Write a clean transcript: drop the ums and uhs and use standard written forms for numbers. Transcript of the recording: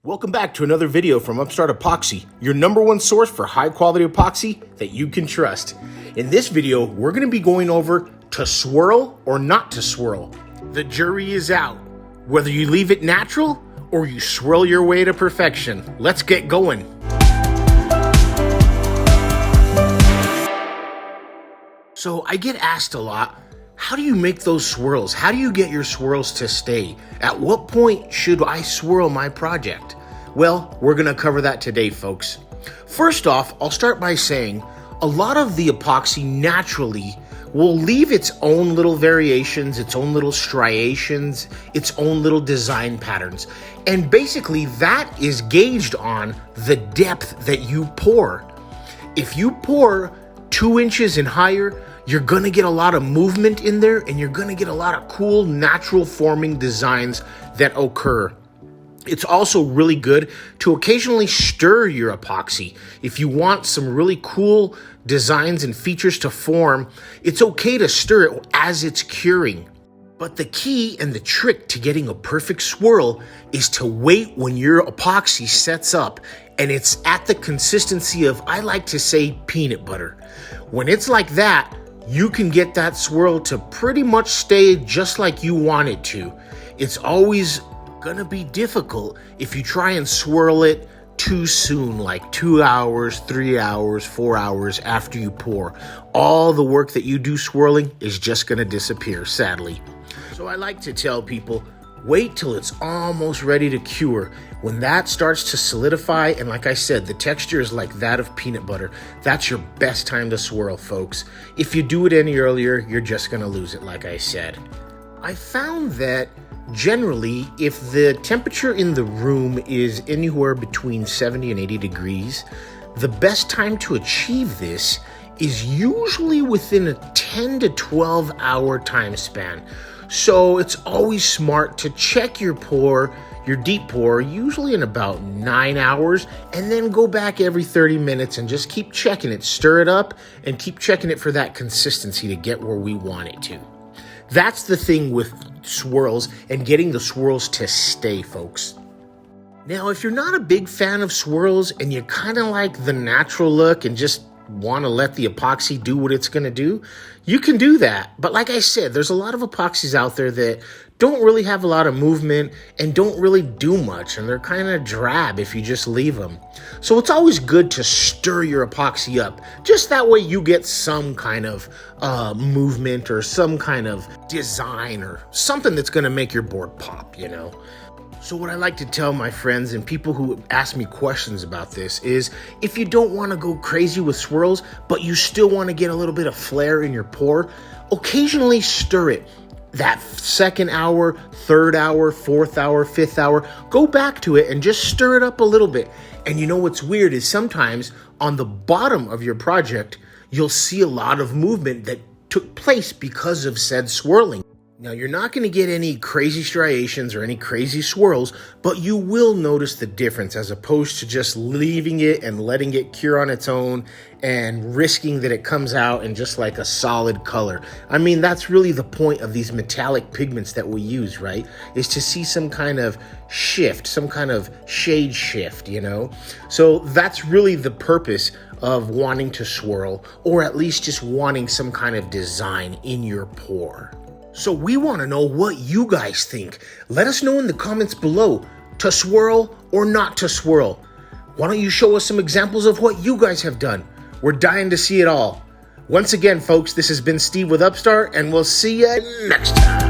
Welcome back to another video from Upstart Epoxy, your #1 source for high quality epoxy that you can trust. In this video, we're going to be going over to swirl or not to swirl. The jury is out. Whether you leave it natural or you swirl your way to perfection. Let's get going. So I get asked a lot, how do you make those swirls? How do you get your swirls to stay? At what point should I swirl my project? Well, we're gonna cover that today, folks. First off, I'll start by saying a lot of the epoxy naturally will leave its own little variations, its own little striations, its own little design patterns. And basically that is gauged on the depth that you pour. If you pour 2 inches and higher, you're gonna get a lot of movement in there and you're gonna get a lot of cool natural forming designs that occur. It's also really good to occasionally stir your epoxy. If you want some really cool designs and features to form, it's okay to stir it as it's curing. But the key and the trick to getting a perfect swirl is to wait when your epoxy sets up and it's at the consistency of, I like to say, peanut butter. When it's like that, you can get that swirl to pretty much stay just like you want it to. It's always gonna be difficult if you try and swirl it too soon, like 2 hours, 3 hours, 4 hours after you pour. All the work that you do swirling is just gonna disappear, sadly. So I like to tell people, wait till it's almost ready to cure. When that starts to solidify, and like I said, the texture is like that of peanut butter, that's your best time to swirl, folks. If you do it any earlier, you're just gonna lose it, like I said. I found that generally, if the temperature in the room is anywhere between 70 and 80 degrees, the best time to achieve this is usually within a 10 to 12 hour time span. So it's always smart to check your pour, your deep pour, usually in about 9 hours, and then go back every 30 minutes and just keep checking it, stir it up, and keep checking it for that consistency to get where we want it to. That's the thing with swirls and getting the swirls to stay, folks. Now, if you're not a big fan of swirls and you kind of like the natural look and just want to let the epoxy do what it's going to do, you can do that. But like I said, there's a lot of epoxies out there that don't really have a lot of movement and don't really do much, and they're kind of drab if you just leave them. So it's always good to stir your epoxy up. Just that way you get some kind of movement or some kind of design or something that's going to make your board pop, you know? So what I like to tell my friends and people who ask me questions about this is, if you don't want to go crazy with swirls, but you still want to get a little bit of flair in your pour, occasionally stir it. That 2nd hour, 3rd hour, 4th hour, 5th hour, go back to it and just stir it up a little bit. And you know what's weird is sometimes on the bottom of your project, you'll see a lot of movement that took place because of said swirling. Now, you're not going to get any crazy striations or any crazy swirls, but you will notice the difference as opposed to just leaving it and letting it cure on its own and risking that it comes out in just like a solid color. I mean, that's really the point of these metallic pigments that we use, right? Is to see some kind of shift, some kind of shade shift, you know? So that's really the purpose of wanting to swirl, or at least just wanting some kind of design in your pour. So we want to know what you guys think. Let us know in the comments below, to swirl or not to swirl. Why don't you show us some examples of what you guys have done? We're dying to see it all. Once again, folks, this has been Steve with Upstart, and we'll see you next time.